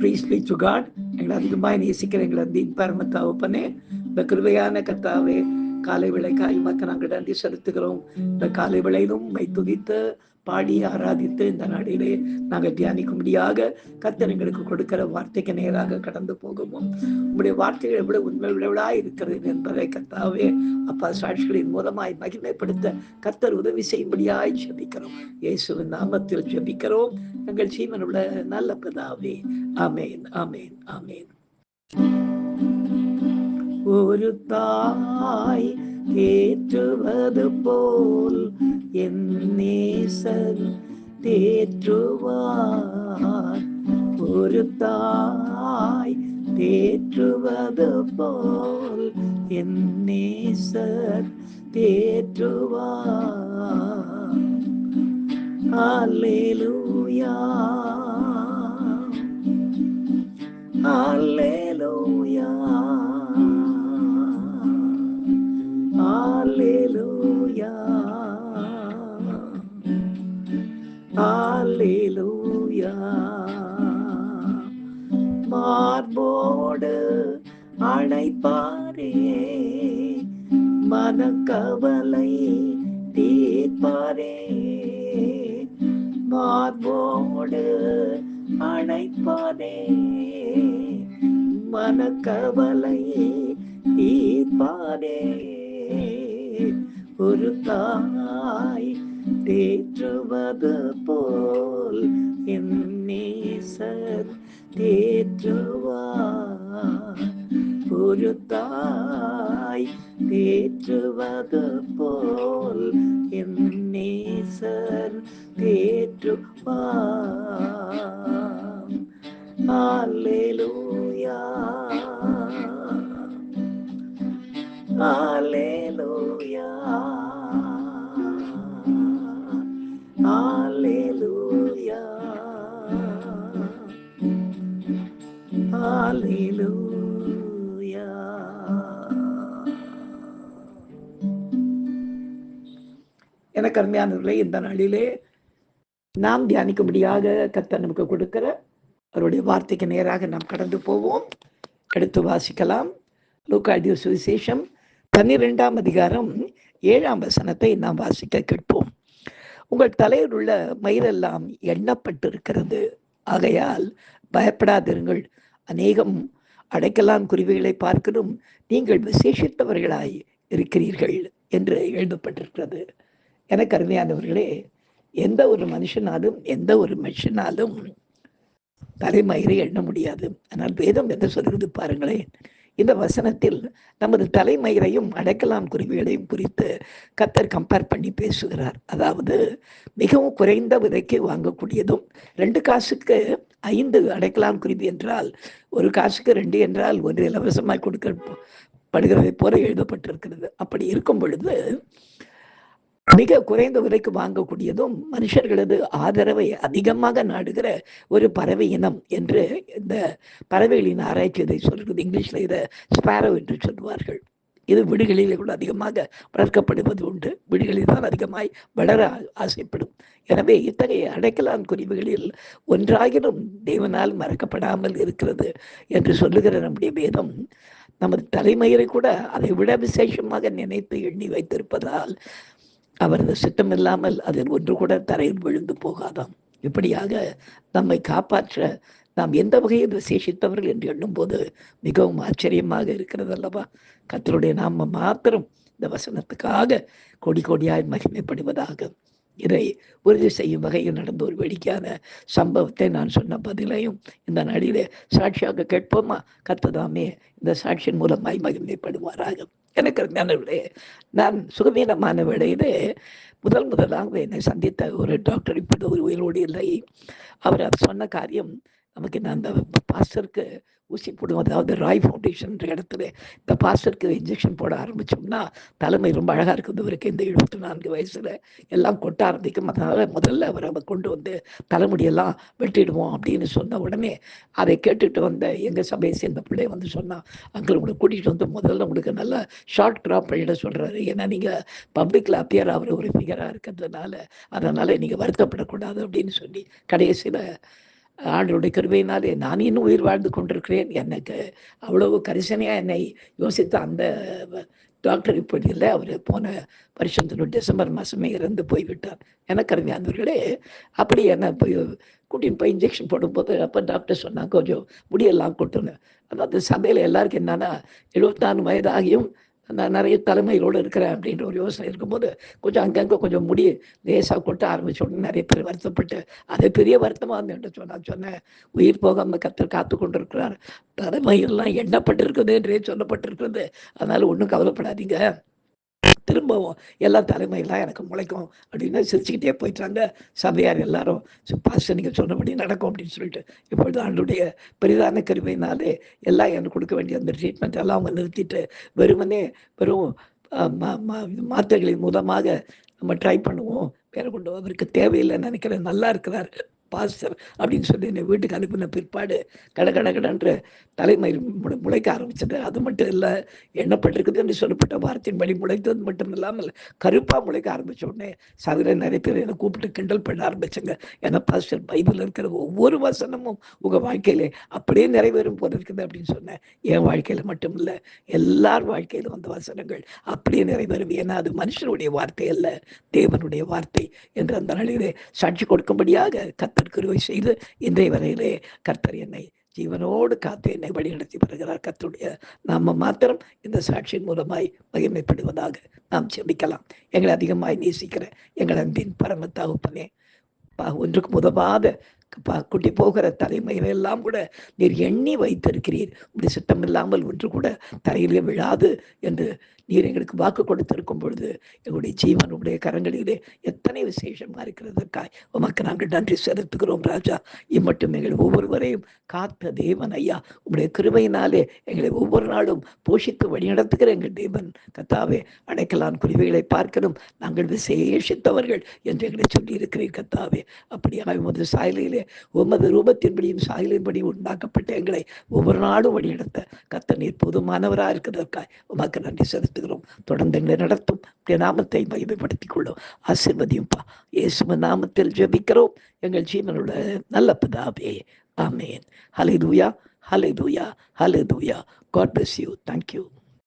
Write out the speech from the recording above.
Praise be to God. எங்களை அதிகமாக நேசிக்கிற எங்களை அன்பின் பரம தகப்பனே, இந்த கிருபையான கர்த்தாவே, காலை விளைக்காய் மக்கள் நாங்கள் நன்றி செலுத்துகிறோம். இந்த காலை விளையிலும் மை துதித்து பாடி ஆராதித்து இந்த நாளிலே நாங்கள் தியானிக்கும்படியாக கர்த்தர் எங்களுக்கு கொடுக்கிற வார்த்தைக்கு நேராக கடந்து போகவும், உங்களுடைய வார்த்தைகள் எவ்வளவு உண்மை உள்ளவளாய் இருக்கிறது என்பதை கர்த்தாவே அப்பா சாட்சிகளின் மூலமாய் மகிமைப்படுத்த கர்த்தர் உதவி செய்யும்படியாய் ஜெபிக்கிறோம். இயேசுவின் நாமத்தில் ஜெபிக்கிறோம் எங்கள் ஜீவனுள்ள நல்ல பிதாவே. ஆமேன், ஆமேன், ஆமேன். ஒரு தாய் தேற்றுவது போல் என் நேசர் தேற்றுவார். ஒரு தாய் தேற்றுவது போல் என் நேசர் தேற்றுவார். அல்லேலூயா, அல்லேலூயா, அல்லேலூயா, அல்லேலூயா. மார்போடு அணைப்பாரே, மனக்கவலை தீர்ப்பாரே. மார்போடு அணைப்பாரே, மனக்கவலை தீர்ப்பாரே. ஒரு தாய் தேற்றுவது போல் என் நேசர் தேற்றுவார். ஒரு தாய் தேற்றுவது போல் என் நேசர் தேற்றுவார். அல்லேலூயா, அல்லேலூயா, அல்லேலூயா, அல்லேலூயா. எனக்கு அருமையானவர்களே, இந்த நாளிலே நாம் தியானிக்கும்படியாக கர்த்தர் நமக்கு கொடுக்கிற அவருடைய வார்த்தைக்கு நேராக நாம் கடந்து போவோம். எடுத்து வாசிக்கலாம். லூக்கா எழுதிய சுவிசேஷம் 12ஆம் அதிகாரம் 7ஆம் வசனத்தை நாம் வாசிக்க கேட்போம். உங்கள் தலையில் உள்ள மயிரெல்லாம் எண்ணப்பட்டிருக்கிறது, ஆகையால் பயப்படாதிருங்கள். அநேகம் அடைக்கலான் குருவிகளை பார்க்கலும் நீங்கள் விசேஷித்தவர்களாய் இருக்கிறீர்கள் என்று எழுதப்பட்டிருக்கிறது. எனக்கு அருமையானவர்களே, எந்த ஒரு மனுஷனாலும் எந்த ஒரு மனுஷனாலும் தலைமயிரை எண்ண முடியாது. ஆனால் வேதம் என்ன சொல்கிறது பாருங்களேன். இந்த வசனத்தில் நமது தலைமயிரையும் அடைக்கலான் குருவிகளையும் குறித்து கர்த்தர் கம்பேர் பண்ணி பேசுகிறார். அதாவது மிகவும் குறைந்த விலைக்கு வாங்கக்கூடியதும் 2 காசுக்கு 5 அடைக்கலான் குருவி என்றால் 1 காசுக்கு 2 என்றால் 1 இலவசமாய் கொடுக்கப்படுகிறதை போல எழுதப்பட்டிருக்கிறது. அப்படி இருக்கும் பொழுது மிக குறைந்த விலைக்கு வாங்கக்கூடியதும் மனுஷர்களது ஆதரவை அதிகமாக நாடுகிற ஒரு பறவை இனம் என்று இந்த பறவைகளின் ஆராய்ச்சி இதை சொல்கிறது. இங்கிலீஷ்ல இதை ஸ்பாரோ என்று சொல்வார்கள். இது வீடுகளிலே கூட அதிகமாக வளர்க்கப்படுவது உண்டு. வீடுகளில் தான் அதிகமாய் வளர ஆசைப்படும். எனவே இத்தகைய அடைக்கலான் குருவிகளில் ஒன்றாகிலும் தேவனால் மறக்கப்படாமல் இருக்கிறது என்று சொல்லுகிற நம்முடைய வேதம் நமது தலைமயிரை கூட அதை விட விசேஷமாக நினைத்து எண்ணி வைத்திருப்பதால் அவரது சித்தம் இல்லாமல் அதில் ஒன்று கூட தரையில் விழுந்து போகாதாம். இப்படியாக நம்மை காப்பாற்ற நாம் எந்த வகையில் விசேஷித்தவர்கள் என்று எண்ணும் போது மிகவும் ஆச்சரியமாக இருக்கிறது அல்லவா? கர்த்தருடைய நாம மாத்திரம் இந்த வசனத்துக்காக கோடி கோடியாய் மகிமைப்படுவதாக. இதை உறுதி செய்யும் வகையில் நடந்த ஒரு வேடிக்கையான சம்பவத்தை நான் சொன்ன பதிலையும் இந்த நாளிலே சாட்சியாக கேட்போமா? கர்த்ததாமே இந்த சாட்சியின் மூலமாய் மகிமைப்படுவாராக. எனக்கு நண்பர்களே, நான் சுகவீனமான வேளையிலே முதலாக என்னை சந்தித்த ஒரு டாக்டர் இப்படி ஒரு உயிரோடு இல்லை. அவர் சொன்ன காரியம் நமக்கு நான் அந்த பாஸ்டருக்கு ஊசி போடுவோம். அதாவது ராய் ஃபவுண்டேஷன் இடத்துல இந்த பாஸ்டருக்கு இன்ஜெக்ஷன் போட ஆரம்பித்தோம்னா தலைமை ரொம்ப அழகாக இருக்குது. இவருக்கு இந்த 74 வயசில் எல்லாம் கொட்ட ஆரம்பிக்கும். அதனால் முதல்ல அவரை கொண்டு வந்து தலைமுடியெல்லாம் வெட்டிடுவோம் அப்படின்னு சொன்ன உடனே அதை கேட்டுட்டு வந்த எங்கள் சபையை சேர்ந்த பிள்ளை வந்து சொன்னால், அங்கே உங்களை கூட்டிகிட்டு வந்து முதல்ல உங்களுக்கு நல்லா ஷார்ட் க்ராப் பண்ணிட சொல்கிறாரு. ஏன்னா நீங்கள் பப்ளிக்கில் அப்பியர் ஆகிற ஒரு ஃபிகராக இருக்கிறதுனால அதனால் நீங்கள் வருத்தப்படக்கூடாது அப்படின்னு சொல்லி கடைசியில் ஆண்டவருடைய கிருபையினாலே நான் இன்னும் உயிர் வாழ்ந்து கொண்டிருக்கிறேன். எனக்கு அவ்வளவு கரிசனையாக என்னை யோசித்த அந்த டாக்டர் இப்படி இல்லை, அவர் போன வருஷம் டிசம்பர் மாதமே இறந்து போய்விட்டார். எனக்கு அருமையானவர்களே, அப்படி என்ன போய் கூட்டின்னு போய் இன்ஜெக்ஷன் போடும்போது அப்போ டாக்டர் சொன்னாங்க கொஞ்சம் முடியெல்லாம் கொட்டுன்னு. அதாவது சபையில் எல்லாருக்கும் என்னன்னா 74 வயதாகியும் நான் நிறைய தலைமையிலோடு இருக்கிறேன் அப்படின்ற ஒரு யோசனை இருக்கும்போது கொஞ்சம் அங்கங்கே கொஞ்சம் முடி லேசாக கொட்ட ஆரம்பிச்ச உடனே நிறைய பேர் வருத்தப்பட்டு அதை பெரிய வருத்தமாக இருந்துட்டு சொன்னேன் உயிர் போகாமல் கத்தர் காத்து கொண்டிருக்கிறார், தலைமையெல்லாம் எண்ணப்பட்டிருக்குது என்றே சொல்லப்பட்டிருக்கிறது, அதனால ஒன்றும் கவலைப்படாதீங்க, திரும்பவும் எல்லா தலைமையெல்லாம் எனக்கு முளைக்கும் அப்படின்னு சிரிச்சுக்கிட்டே போயிட்டாங்க. சபையார் எல்லாரும் பாஸ்டர் நீங்கள் சொன்னபடி நடக்கும் அப்படின்னு சொல்லிட்டு இப்பொழுது ஆண்டுடைய பெரிதான கருவினாலே எல்லாம் எனக்கு கொடுக்க வேண்டிய அந்த ட்ரீட்மெண்ட் எல்லாம் அவங்க நிறுத்திட்டு வெறும் மாத்திரைகளின் மூலமாக நம்ம ட்ரை பண்ணுவோம், வேற கொண்டு அவருக்கு தேவையில்லைன்னு நினைக்கிறேன், நல்லா இருக்கிறார் பாஸ்டர் அப்படின்னு சொல்லி என்னை வீட்டுக்கு அனுப்பின பிற்பாடு கடன்று தலைமை முளைக்க ஆரம்பிச்சது. அது மட்டும் இல்லை, எண்ணப்பட்டிருக்குது என்று சொல்லப்பட்ட வார்த்தையின்படி முளைத்தது மட்டும் இல்லாமல் கருப்பாக முளைக்க ஆரம்பித்த உடனே சகல நிறைய பேர் என்னை கூப்பிட்டு கிண்டல் பண்ண ஆரம்பிச்சுங்க. ஏன்னா பாஸ்டர் பைபிளில் இருக்கிற ஒவ்வொரு வசனமும் உங்கள் வாழ்க்கையிலே அப்படியே நிறைவேறும் போல இருக்குது அப்படின்னு சொன்னேன். என் வாழ்க்கையில் மட்டும் இல்லை, எல்லார் வாழ்க்கையிலும் அந்த வசனங்கள் அப்படியே நிறைவேறும். ஏன்னா அது மனுஷனுடைய வார்த்தை அல்ல, தேவனுடைய வார்த்தை என்று அந்த நாளிலே சாட்சி கொடுக்கும்படியாக கர்த்தர் கிருபை செய்து இன்றைய வரையிலே கர்த்தர் என்னை ஜீவனோடு காத்து என்னை வழிநடத்தி வருகிறார். கர்த்தருடைய நாம மாத்திரம் இந்த சாட்சியின் மூலமாய் மகிமைப்படுவதாக நாம் ஜெபிக்கலாம். எங்களை அதிகமாய் நேசிக்கிற எங்கள் அன்பின் பரம தகப்பனே, ஒன்றுக்கு உதவாத குட்டி போகிற தலைமையிலெல்லாம் கூட நீர் எண்ணி வைத்திருக்கிறீர். உடைய சித்தம் இல்லாமல் ஒன்று கூட தரையிலே விழாது என்று நீர் எங்களுக்கு வாக்கு கொடுத்திருக்கும் பொழுது எங்களுடைய ஜீவன் உடைய கரங்களிலே எத்தனை விசேஷமாக இருக்கிறதற்காய் உமக்கு நாங்கள் நன்றி செலுத்துகிறோம் ராஜா. இம்மட்டும் எங்கள் ஒவ்வொருவரையும் காத்த தேவன் ஐயா, உடைய கிருபையினாலே எங்களை ஒவ்வொரு நாளும் போஷித்து வழிநடத்துகிற எங்கள் தேவன் கத்தாவே, அடைக்கலான் குருவிகளை பார்க்கணும் நாங்கள் விசேஷித்தவர்கள் என்று எங்களை சொல்லி இருக்கிறீர் கத்தாவே. அப்படியாக உமது சாயலிலே உமது ரூபத்தின்படியும் சாயலின்படியும் உண்டாக்கப்பட்ட எங்களை ஒவ்வொரு நாளும் வழிநடத்த கத்த நீர் போதுமானவராக இருக்கிறதற்காய் உமக்கு நன்றி செலுத்துகிறோம். தொடர்ந்து எங்களை நடத்தும் நாமத்தை மகிமைப்படுத்திக் கொள்ளும், ஆசீர்வதியும்பா. இயேசுவின் நாமத்தில் ஜெபிக்கிறோம் எங்கள் ஜீவனுள்ள நல்ல பிதாவே, ஆமென். ஹல்லேலூயா, ஹல்லேலூயா, ஹல்லேலூயா. God bless you. Thank you.